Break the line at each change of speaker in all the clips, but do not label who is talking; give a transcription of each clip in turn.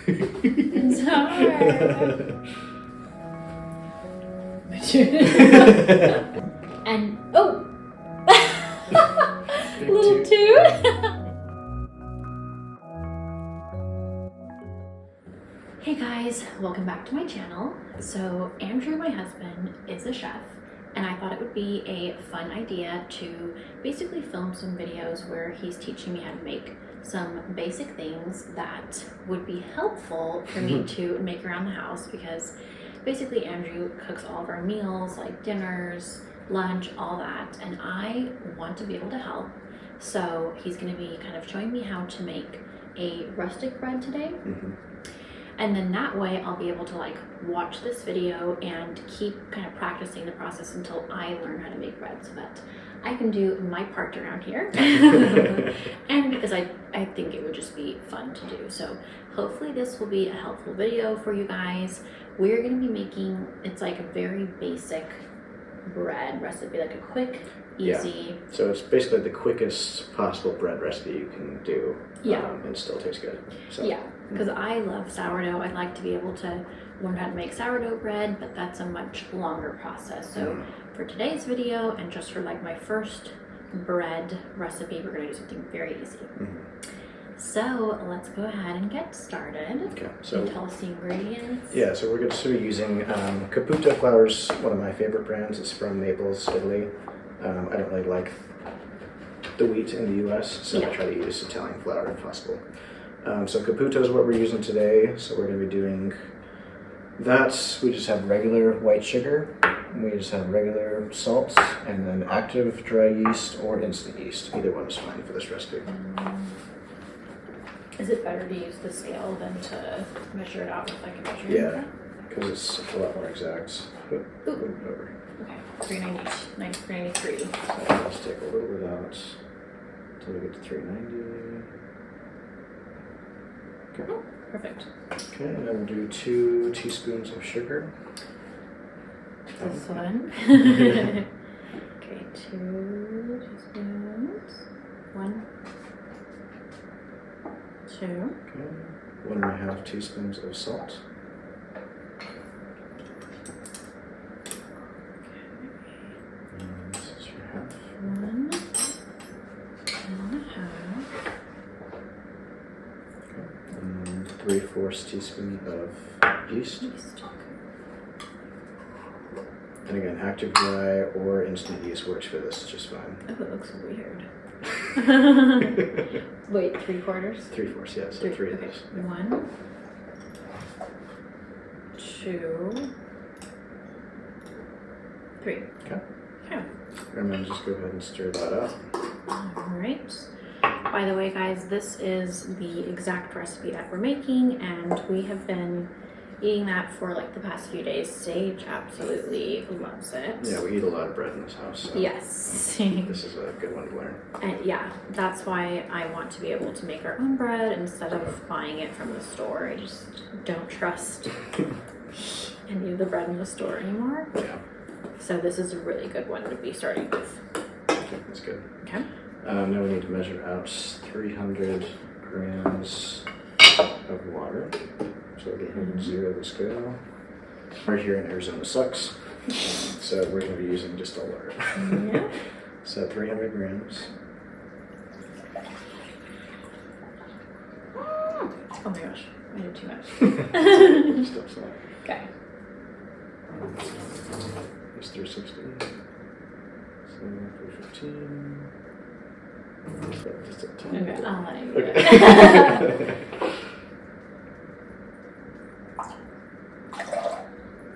It's hard. And oh, little two. Hey guys, welcome back to my channel. So Andrew, my husband, is a chef, and I thought it would be a fun idea to basically film some videos where he's teaching me how to make some basic things that would be helpful for me to make around the house, because basically Andrew cooks all of our meals, like dinners, lunch, all that, and I want to be able to help. So he's going to be kind of showing me how to make a rustic bread today. And then that way I'll be able to like watch this video and keep kind of practicing the process until I learn how to make bread, so that I can do my part around here. And because I think it would just be fun to do. So hopefully this will be a helpful video for you guys. We're going to be making, it's like a very basic bread recipe, like a quick, easy.
Yeah. So it's basically the quickest possible bread recipe you can do.
Yeah.
And still tastes good. So.
Yeah, because I love sourdough. I'd like to be able to learn how to make sourdough bread, but that's a much longer process. So for today's video, and just for like my first bread recipe, we're going to do something very easy. So let's go ahead and get started.
Okay.
So can you tell us the ingredients?
Yeah, so we're going to be using Caputo flours, one of my favorite brands. It's from Naples, Italy. I don't really like the wheat in the US, so I try to use Italian flour if possible. So Caputo is what we're using today. So we're going to be doing that. We just have regular white sugar. We just have regular salt, and then active dry yeast or instant yeast. Either one is fine for this recipe.
Is it better to use the scale than to measure it out with like a measuring cup?
Yeah, because it's a lot more exact. Over.
Okay, 393.
So let's take a little bit out until we get to 390. Okay.
Oh, perfect.
Okay, and then we'll do 2 teaspoons of sugar.
This one. Okay, 2 teaspoons. 1, 2.
Okay, 1.5 teaspoons of salt. And this is your half.
1.5.
Okay, and then 3/4 teaspoon of yeast. And again, active dry or instant yeast works for this just fine.
Oh, it looks weird. Wait, 3/4?
3/4, yeah, so 3 of
okay.
those.
1, 2, 3.
Okay.
Okay.
And then just go ahead and stir that up.
Alright. By the way, guys, this is the exact recipe that we're making, and we have been eating that for like the past few days. Sage absolutely loves it.
Yeah, we eat a lot of bread in this house. So
yes.
This is a good one to learn.
And yeah, that's why I want to be able to make our own bread instead of buying it from the store. I just don't trust any of the bread in the store anymore.
Yeah.
So this is a really good one to be starting with.
Okay, that's good.
Okay.
Now we need to measure out 300 grams of water. So we'll go ahead and zero the scale. Right here in Arizona sucks, so we're going to be using just a water.
Yeah.
So 300 grams.
Oh my gosh, I did too much.
Just upside.
Okay.
It's 360. So 315. Just a tiny
Okay,
bit.
I'll let you do
Okay.
it.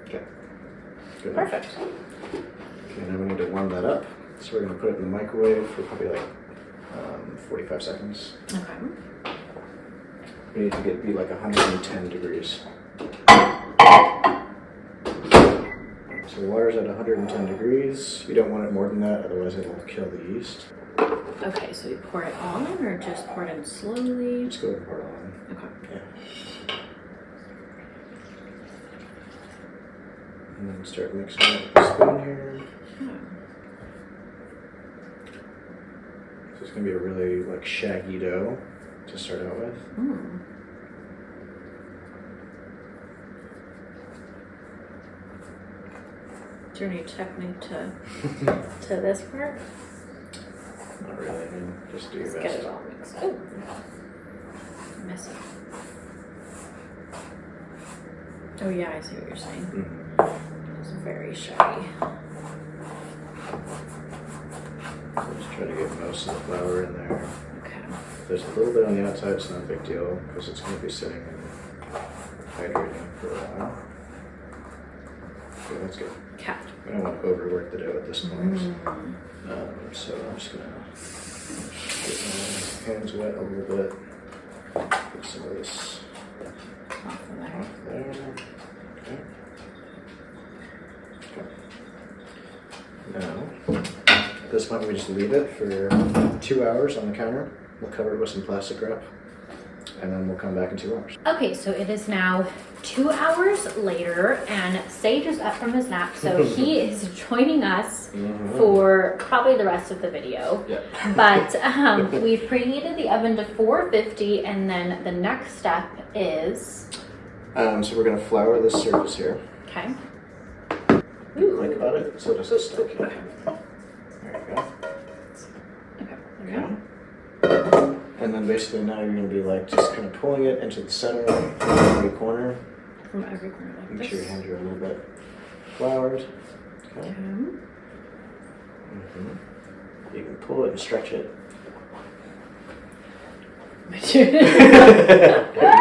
Okay. Good.
Perfect.
Okay, now we need to warm that up. So we're going to put it in the microwave for probably like 45 seconds.
Okay.
We need to be like 110 degrees. So the water's at 110 degrees. You don't want it more than that, otherwise it will kill the yeast.
Okay, so you pour it all in, or just pour it in slowly?
Just go ahead and pour it all in.
Okay.
Yeah. And then start mixing it with a spoon here. So it's going to be a really like shaggy dough to start out with.
Is there any technique to this part?
Not really. I mean, just do your
Let's
best.
get it all mixed. Oh, miss it. Oh yeah, I see what you're saying.
Mm-hmm.
It's very shaggy.
Just try to get most of the flour in there.
Okay.
There's a little bit on the outside, it's not a big deal because it's going to be sitting and hydrating for a while. Okay, that's good.
Okay.
I don't want to overwork the dough at this point. So I'm just going to get my hands wet a little bit. Get some of this
Off of there.
off there. Okay. Now, at this point we just leave it for 2 hours on the counter. We'll cover it with some plastic wrap, and then we'll come back in 2 hours.
Okay, so it is now 2 hours later, and Sage is up from his nap, so he is joining us for probably the rest of the video.
Yeah.
But we've preheated the oven to 450, and then the next step is...
So we're going to flour this surface here.
Okay.
Think about it so it doesn't stick. There you go.
Okay, there you
Okay. And then basically now you're going to be like just kind of pulling it into the center from every corner.
go. From every corner like
Make
this.
sure your hands are a little bit floured. Okay. You can pull it and stretch it.
Okay.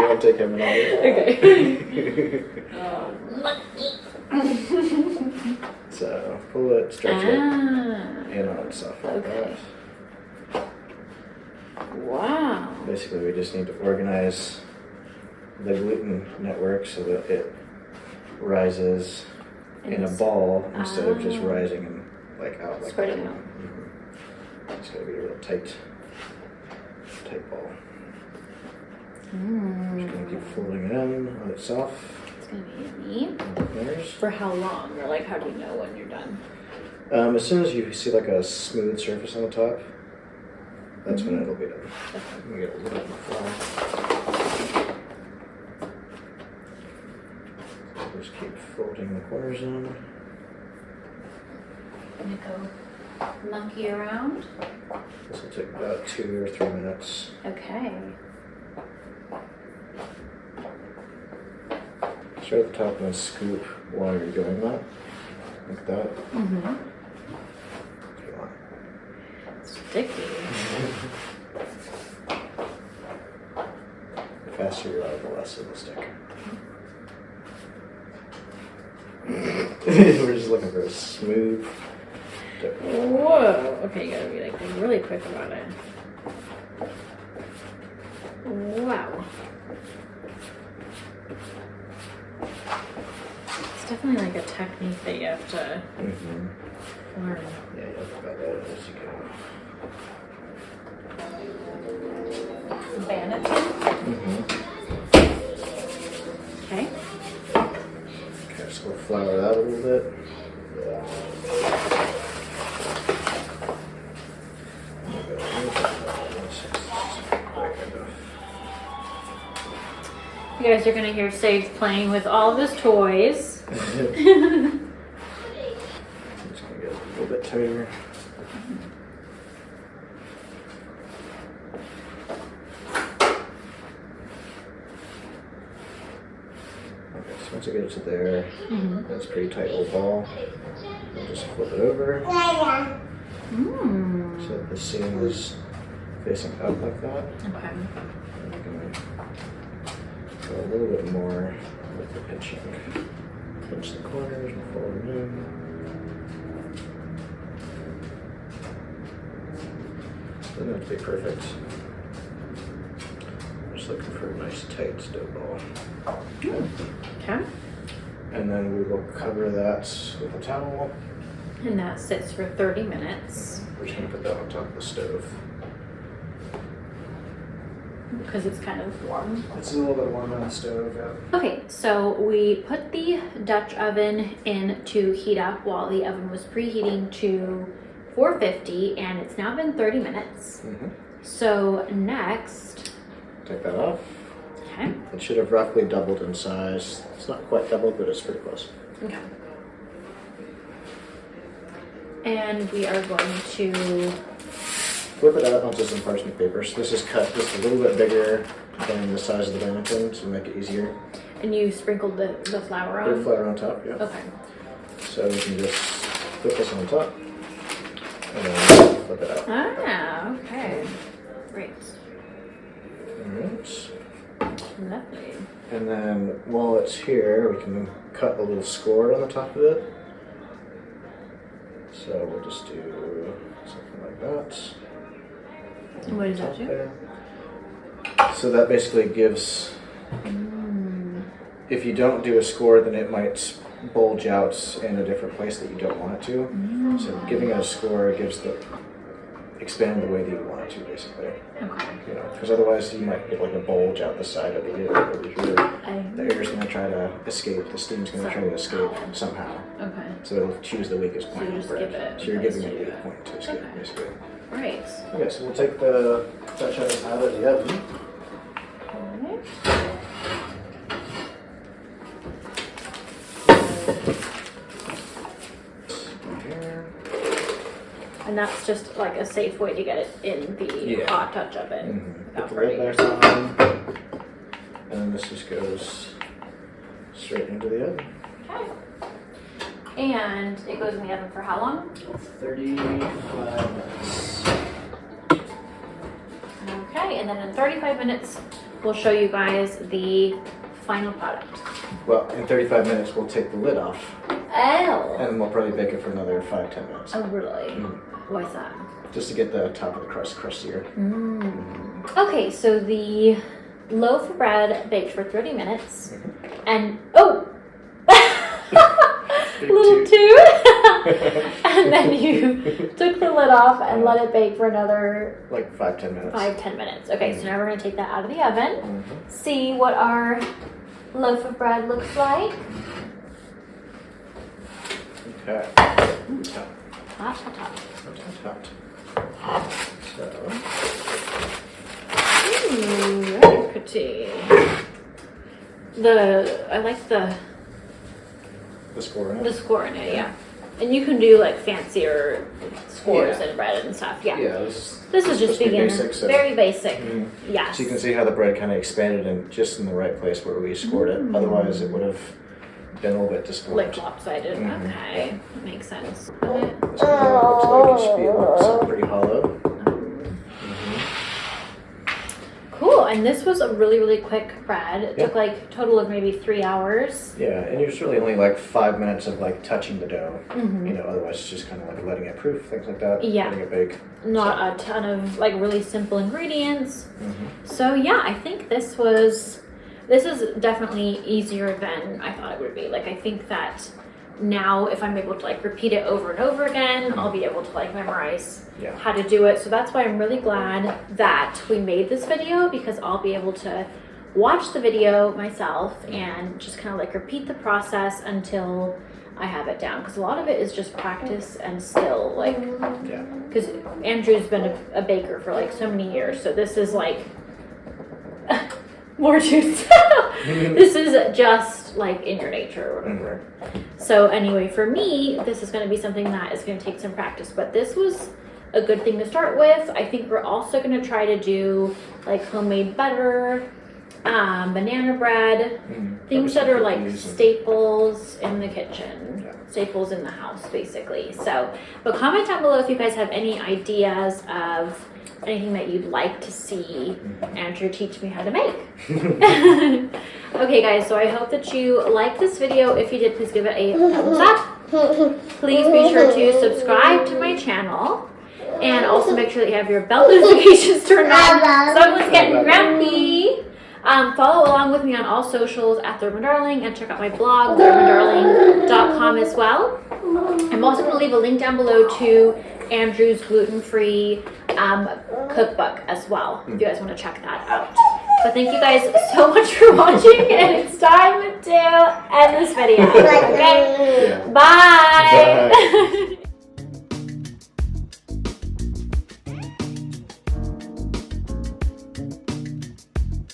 You want to take him and all
Okay.
So pull it, stretch it, and on itself like
Okay.
that.
Wow.
Basically, we just need to organize the gluten network so that it rises in a ball instead of just rising and like out like
Spreading
that.
out.
It's got to be a real tight ball. Just gonna keep folding it in on itself.
It's gonna be yummy.
Corners.
For how long, or like how do you know when you're done?
As soon as you see like a smooth surface on the top, that's when it'll be done. Let me get a little bit more flour. So just keep folding the corners in.
Gonna go monkey around.
This will take about 2 or 3 minutes.
Okay.
Start at the top and then scoop while you're doing that. Like that. If you want.
Sticky.
The faster you are, the less it will stick. We're just looking for a smooth dough.
Whoa. Okay, you gotta be like really quick about it. Wow. It's definitely like a technique that you have to learn.
Yeah, you have to about that as you go.
Ban it. Okay.
Okay, so we'll flour that a little bit.
You guys are gonna hear Sage playing with all of his toys.
I'm just gonna get a little bit tighter. Okay, so once I get it to there, that's a pretty tight old ball. I'll just flip it over so that the seam is facing up like that.
Okay.
And I'm gonna go a little bit more with the pinching. Pinch the corners and fold them in. Doesn't have to be perfect. I'm just looking for a nice tight dough ball.
Okay.
And then we will cover that with a towel.
And that sits for 30 minutes.
We're just gonna put that on top of the stove.
Because it's kind of warm.
It's a little bit warm on the stove, yeah.
Okay, so we put the Dutch oven in to heat up while the oven was preheating to 450, and it's now been 30 minutes. So next,
Take that off.
okay,
It should have roughly doubled in size. It's not quite doubled, but it's pretty close.
okay. And we are going to
flip it out onto some parchment paper. So this is cut just a little bit bigger than the size of the ramekin to make it easier.
And you sprinkled the flour on?
Put flour on top, yeah.
Okay.
So you can just put this on top and then flip it out.
Ah, okay. Great.
Alright.
Lovely.
And then while it's here, we can cut a little score on the top of it. So we'll just do something like that.
And what does that do?
There. So that basically gives, if you don't do a score, then it might bulge out in a different place that you don't want it to. So giving it a score gives expand the way that you want it to, basically.
Okay.
You know, because otherwise you might get like a bulge out the side of the lid over here. The air's going to try to escape. The steam's going to try to escape somehow.
Okay.
So it'll choose the weakest point.
So you just give it.
So you're giving it a weak point to escape, basically.
Right.
Okay, so we'll take the Dutch oven out of the oven.
And that's just like a safe way to get it in the hot Dutch oven.
Put the lid back on, and then this just goes straight into the oven.
Okay. And it goes in the oven for how long?
35 minutes.
Okay, and then in 35 minutes, we'll show you guys the final product.
Well, in 35 minutes, we'll take the lid off.
Oh.
And we'll probably bake it for another 5-10 minutes.
Oh, really? Why's that?
Just to get the top of the crust crustier.
Okay, so the loaf of bread baked for 30 minutes. And, oh! Little two. And then you took the lid off and let it bake for another
like 5-10 minutes.
5-10 minutes. Okay, so now we're going to take that out of the oven. See what our loaf of bread looks like.
Okay.
Hot, hot, hot.
Hot. So.
Ooh, very pretty. I like the
score in it.
The score in it, yeah. And you can do like fancier scores and bread and stuff, yeah.
Yeah,
this is just beginner,
basic, so.
very basic. Yes.
So you can see how the bread kind of expanded in just in the right place where we scored it. Otherwise, it would have been a little bit distorted.
Like lopsided. Okay, that makes sense.
This one looks like it should be pretty hollow.
Cool, and this was a really, really quick bread. It took like a total of maybe 3 hours.
Yeah, and it's really only like 5 minutes of like touching the dough. You know, otherwise it's just kind of like letting it proof, things like that.
Yeah.
Letting it bake.
Not a ton of like really simple ingredients. So yeah, I think this is definitely easier than I thought it would be. Like I think that now if I'm able to like repeat it over and over again, I'll be able to like memorize how to do it. So that's why I'm really glad that we made this video, because I'll be able to watch the video myself and just kind of like repeat the process until I have it down, because a lot of it is just practice and skill, like because Andrew's been a baker for like so many years, so this is like more juice. This is just like in your nature or whatever. So anyway, for me, this is going to be something that is going to take some practice, but this was a good thing to start with. I think we're also going to try to do like homemade butter, banana bread, things that are like staples in the kitchen, staples in the house basically. So, but comment down below if you guys have any ideas of anything that you'd like to see Andrew teach me how to make. Okay guys, so I hope that you liked this video. If you did, please give it a thumbs up. Please be sure to subscribe to my channel, and also make sure that you have your bell notifications turned on. Someone's getting grumpy. Follow along with me on all socials at The Urban Darling, and check out my blog, theurbandarling.com as well. I'm also going to leave a link down below to Andrew's gluten-free cookbook as well, if you guys want to check that out. So thank you guys so much for watching, and it's time to end this video. Okay? Bye!